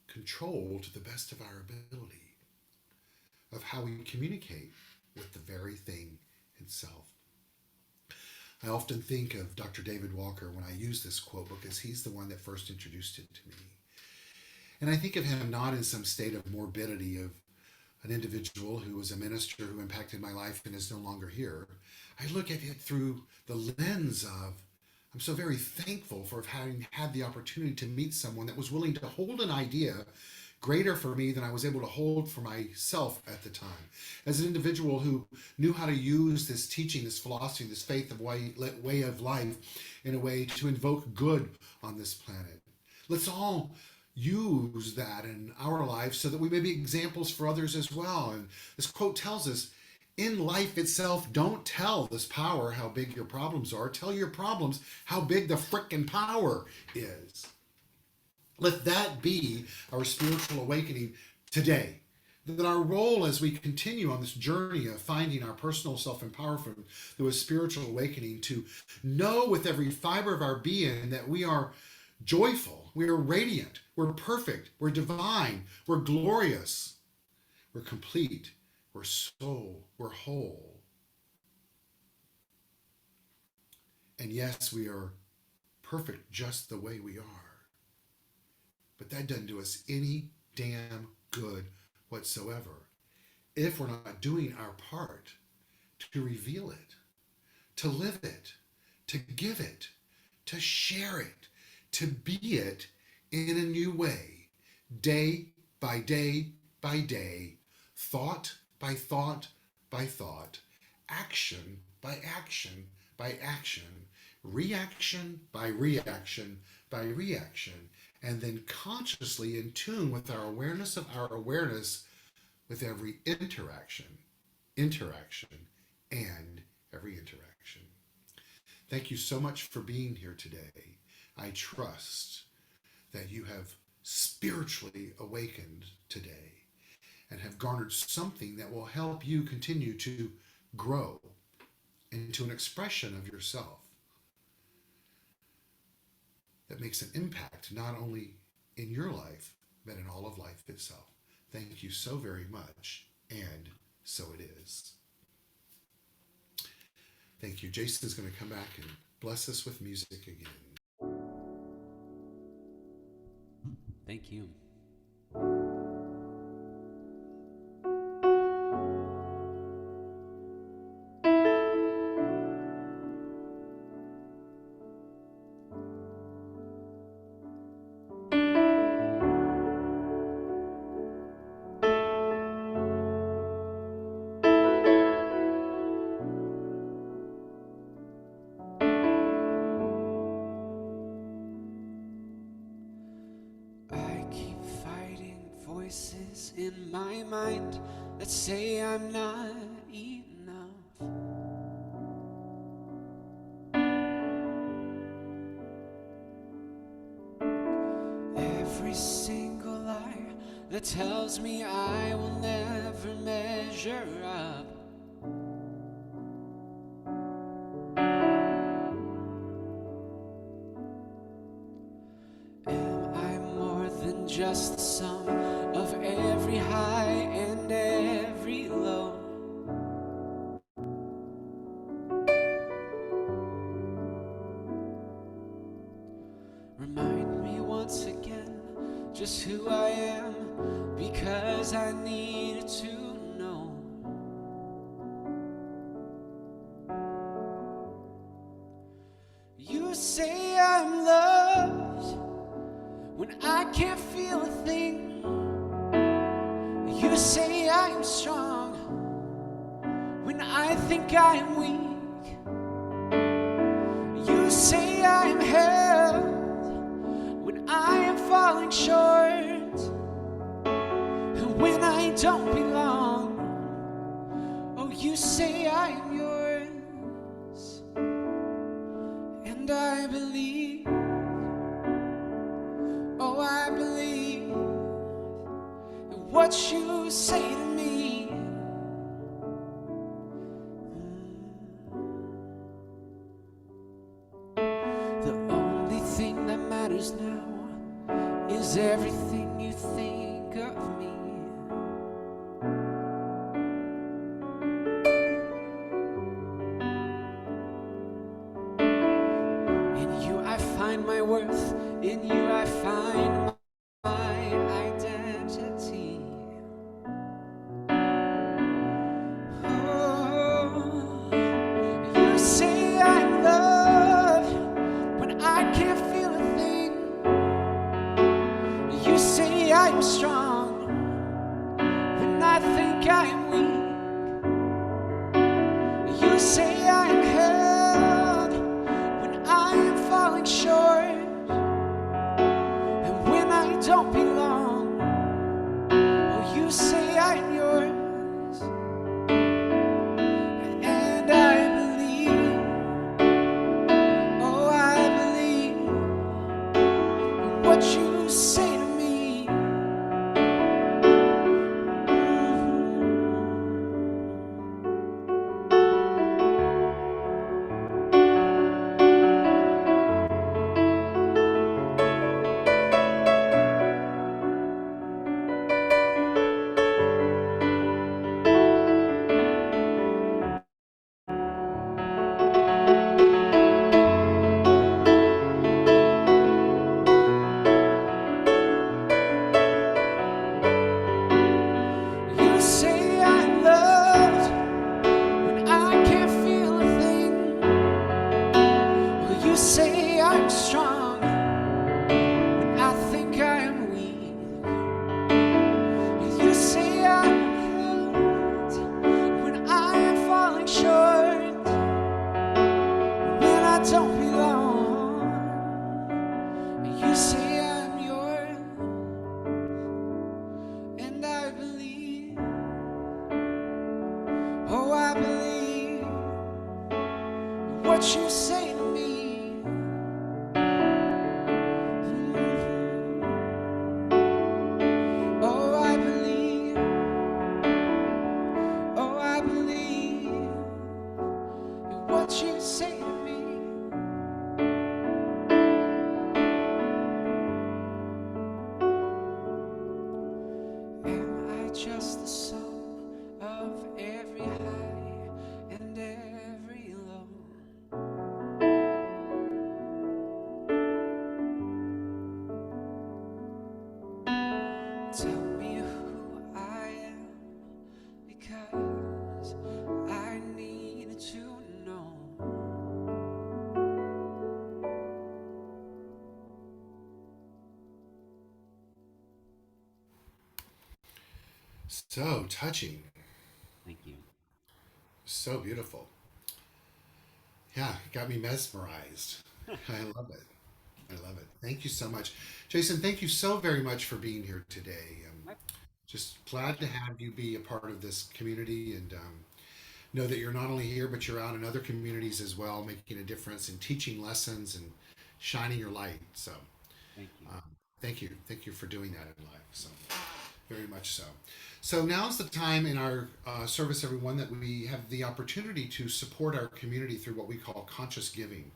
control to the best of our ability of how we communicate with the very thing itself. I often think of Dr. David Walker when I use this quote because he's the one that first introduced it to me. And I think of him not in some state of morbidity of an individual who was a minister who impacted my life and is no longer here. I look at it through the lens of, I'm so very thankful for having had the opportunity to meet someone that was willing to hold an idea greater for me than I was able to hold for myself at the time. As an individual who knew how to use this teaching, this philosophy, this faith of way of life in a way to invoke good on this planet. Let's all use that in our lives so that we may be examples for others as well. And this quote tells us, in life itself, don't tell this power how big your problems are. Tell your problems how big the frickin' power is. Let that be our spiritual awakening today. That our role as we continue on this journey of finding our personal self-empowerment through a spiritual awakening, to know with every fiber of our being that we are joyful, we are radiant, we're perfect, we're divine, we're glorious, we're complete, we're soul, we're whole. And yes, we are perfect just the way we are. But that doesn't do us any damn good whatsoever if we're not doing our part to reveal it, to live it, to give it, to share it, to be it in a new way, day by day by day, thought by thought by thought, action by action by action, reaction by reaction by reaction, and then consciously in tune with our awareness of our awareness with every interaction, and every interaction. Thank you so much for being here today. I trust that you have spiritually awakened today and have garnered something that will help you continue to grow into an expression of yourself that makes an impact not only in your life, but in all of life itself. Thank you so very much, and so it is. Thank you. Jason's going to come back and bless us with music again. Thank you. I keep fighting voices in my mind that say I'm not enough. Every single lie that tells me I will never measure up. Am I more than just the sum of every high and every low? Remind me once again just who I am, because I needed to know. You say I'm loved when I can't feel a thing. You say I'm strong when I think I am weak. You say I'm held when I am falling short, and when I don't belong. Oh, you say I am yours, and I believe. Oh, I believe in what you say to me. The only thing that matters now is everything you think of me. In you I find my worth, in you I find my identity. Oh, you say I'm loved when I can't feel a thing. You say I'm strong when I think I am weak. You say I'm held when I am falling short, and when I don't belong. Oh, you say I'm yours, and I believe. Oh, I believe what you say to me. You say I'm loved when I can't feel a thing. Well, you say I'm strong when I think I am weak. You say I'm held when I am falling short, when I don't belong. You say I'm yours, and I believe. Oh, I believe what you say to me. Oh, I believe. Oh, I believe in what you say to me. Am I just the sum of every high and every low? Tell me who I am, because I need to know. So touching, Thank you. so beautiful. Yeah, it got me mesmerized. I love it. I love it. Thank you so much. Jason, thank you so very much for being here today. My Just glad to pleasure. have you be a part of this community and know that you're not only here, but you're out in other communities as well, making a difference and teaching lessons and shining your light. So Thank you. um, thank you. Thank you for doing that in life. So very much so. So now's the time in our service, everyone, that we have the opportunity to support our community through what we call conscious giving.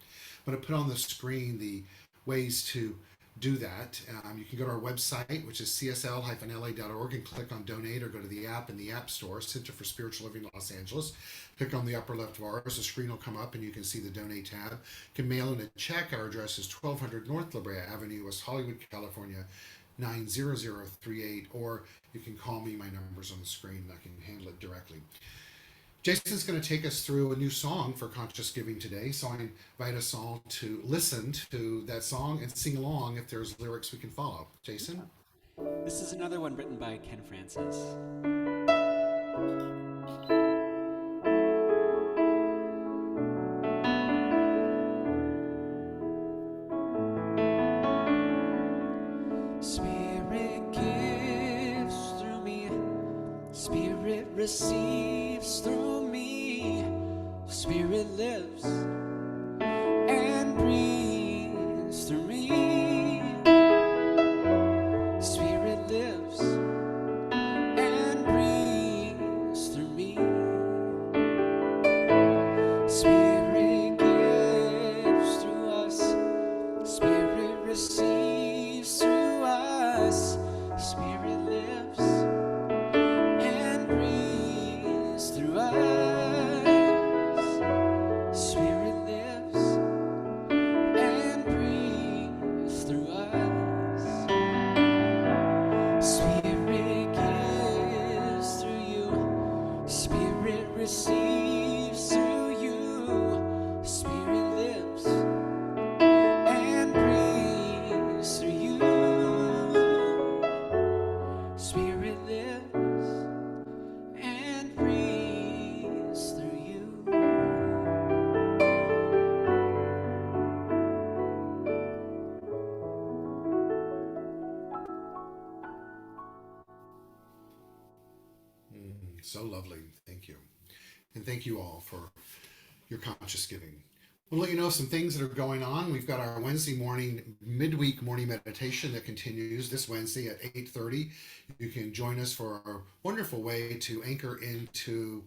I'm going to put on the screen the ways to do that. You can go to our website, which is csl-la.org, and click on donate, or go to the app in the App Store, Center for Spiritual Living Los Angeles. Click on the upper left bars, the screen will come up and you can see the donate tab. You can mail in a check. Our address is 1200 North La Brea Avenue, West Hollywood, California, 90038, or you can call me. My number's on the screen and I can handle it directly. Jason's going to take us through a new song for Conscious Giving today, so I invite us all to listen to that song and sing along if there's lyrics we can follow. Jason? This is another one written by Ken Francis. Spirit gives through me, Spirit receives through me, Spirit lives and breathes through me. Spirit lives and breathes through me. Spirit gives through us, Spirit receives through us, Spirit lives and breathes through us. Spirit lives and breathes through us. Spirit gives through you, Spirit receives through you, Spirit lives and breathes through you. Spirit lives and breathes through you. So lovely. Thank you. And thank you all for your conscious giving. We'll let you know some things that are going on. We've got our Wednesday morning, midweek morning meditation that continues this Wednesday at 8:30. You can join us for a wonderful way to anchor into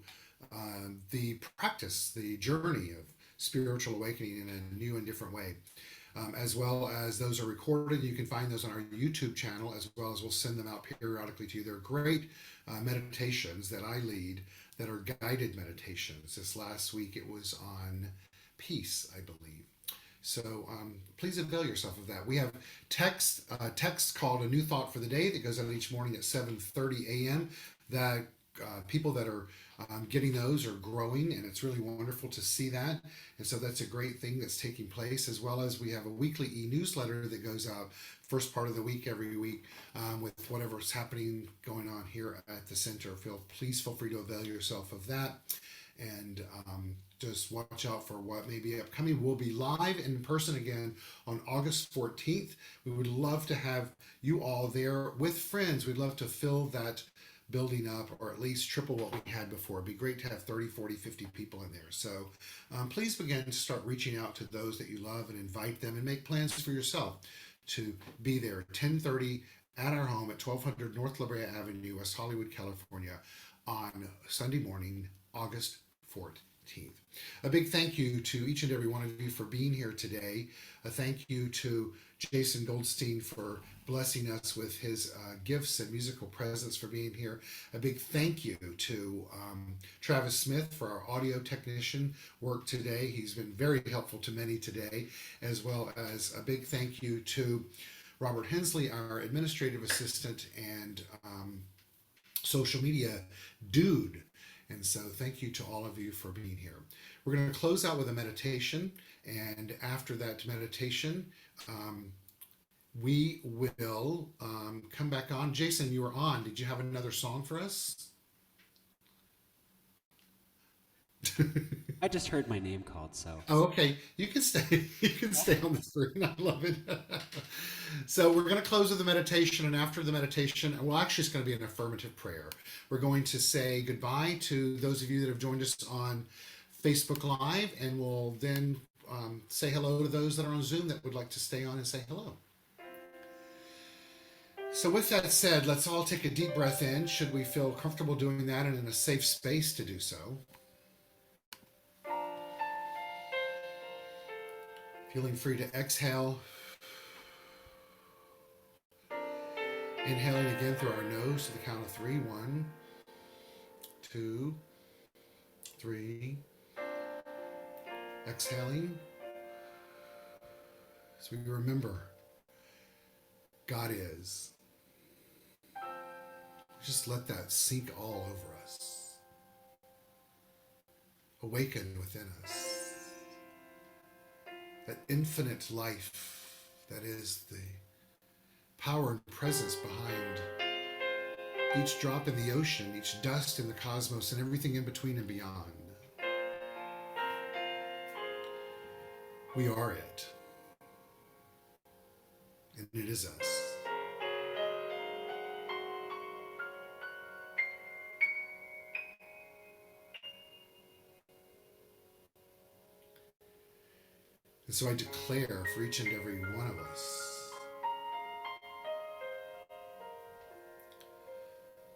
the practice, the journey of spiritual awakening in a new and different way. As well as those are recorded. You can find those on our YouTube channel, as well as we'll send them out periodically to you. They're great meditations that I lead that are guided meditations. This last week it was on peace, I believe. So please avail yourself of that. We have text called A New Thought for the Day that goes out each morning at 7:30 a.m. That people that are getting those are growing, and it's really wonderful to see that. And so that's a great thing that's taking place, as well as we have a weekly e-newsletter that goes out first part of the week every week with whatever's happening going on here at the center. Please feel free to avail yourself of that. And just watch out for what may be upcoming. We'll be live in person again on August 14th. We would love to have you all there with friends. We'd love to fill that building up, or at least triple what we had before. It'd be great to have 30, 40, 50 people in there. So please begin to start reaching out to those that you love and invite them, and make plans for yourself to be there 10:30 at our home at 1200 North La Brea Avenue, West Hollywood, California, on Sunday morning, August 14th. A big thank you to each and every one of you for being here today. A thank you to Jason Goldstein for blessing us with his gifts and musical presence, for being here. A big thank you to Travis Smith for our audio technician work today. He's been very helpful to many today, as well as a big thank you to Robert Hensley, our administrative assistant and social media dude. And so thank you to all of you for being here. We're going to close out with a meditation. And after that meditation, we will come back on. Jason, you were on. Did you have another song for us? I just heard my name called, so. Oh, okay. You can stay. You can stay on the screen. I love it. So we're going to close with the meditation, and after the meditation, well, actually, it's going to be an affirmative prayer. We're going to say goodbye to those of you that have joined us on Facebook Live, and we'll then say hello to those that are on Zoom that would like to stay on and say hello. So with that said, let's all take a deep breath in, should we feel comfortable doing that and in a safe space to do so. Feeling free to exhale. Inhaling again through our nose to the count of 3. 1, 2, 3. Exhaling. As we remember, God is. Just let that sink all over us. Awaken within us that infinite life that is the power and presence behind each drop in the ocean, each dust in the cosmos, and everything in between and beyond. We are it. And it is us. And so I declare for each and every one of us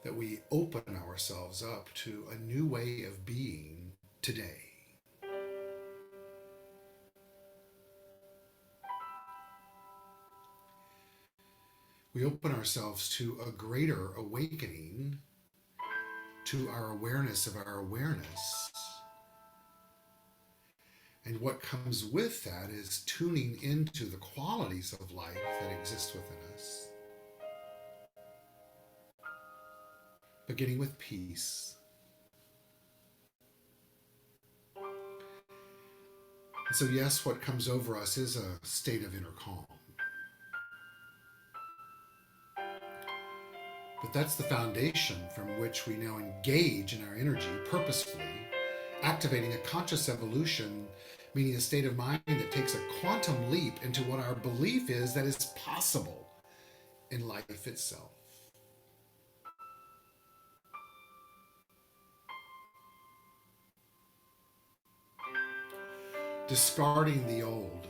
that we open ourselves up to a new way of being today. We open ourselves to a greater awakening to our awareness of our awareness. And what comes with that is tuning into the qualities of life that exist within us. Beginning with peace. And so yes, what comes over us is a state of inner calm. But that's the foundation from which we now engage in our energy purposefully, activating a conscious evolution, meaning a state of mind that takes a quantum leap into what our belief is that is possible in life itself. Discarding the old,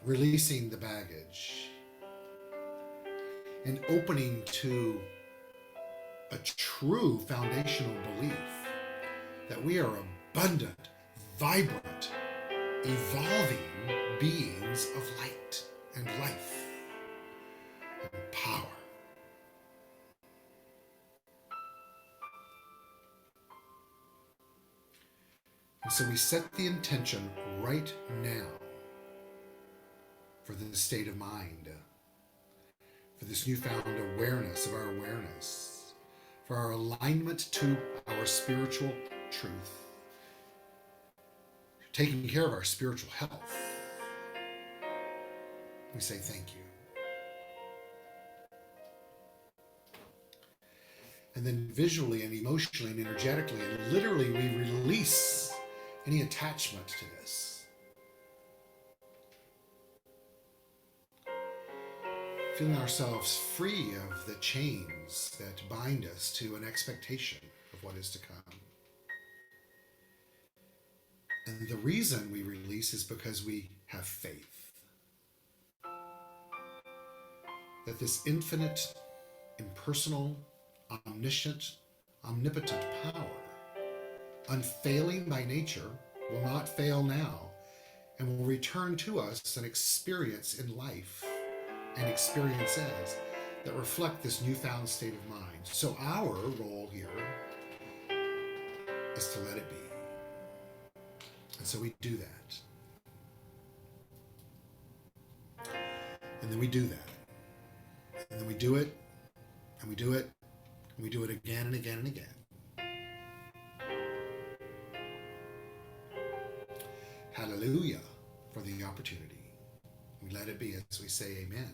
releasing the baggage, and opening to a true foundational belief that we are abundant, vibrant, evolving beings of light and life and power. And so we set the intention right now for this state of mind, for this newfound awareness of our awareness, for our alignment to our spiritual truth, taking care of our spiritual health. We say thank you. And then visually and emotionally and energetically and literally we release any attachment to this. Feeling ourselves free of the chains that bind us to an expectation of what is to come. And the reason we release is because we have faith that this infinite, impersonal, omniscient, omnipotent power, unfailing by nature, will not fail now and will return to us an experience in life and experiences that reflect this newfound state of mind. So our role here is to let it be. And so we do that. And then we do that. And then we do it, and we do it, and we do it again and again and again. Hallelujah for the opportunity. We let it be as we say amen.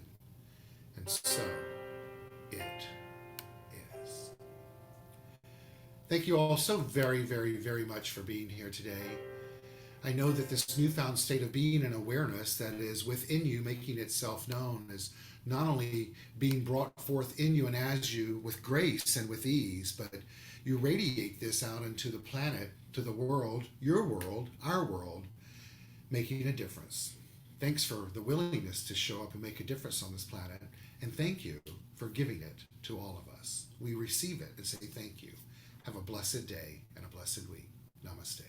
And so it is. Thank you all so very, very, very much for being here today. I know that this newfound state of being and awareness that is within you, making itself known, is not only being brought forth in you and as you with grace and with ease, but you radiate this out into the planet, to the world, your world, our world, making a difference. Thanks for the willingness to show up and make a difference on this planet, and thank you for giving it to all of us. We receive it and say thank you. Have a blessed day and a blessed week. Namaste.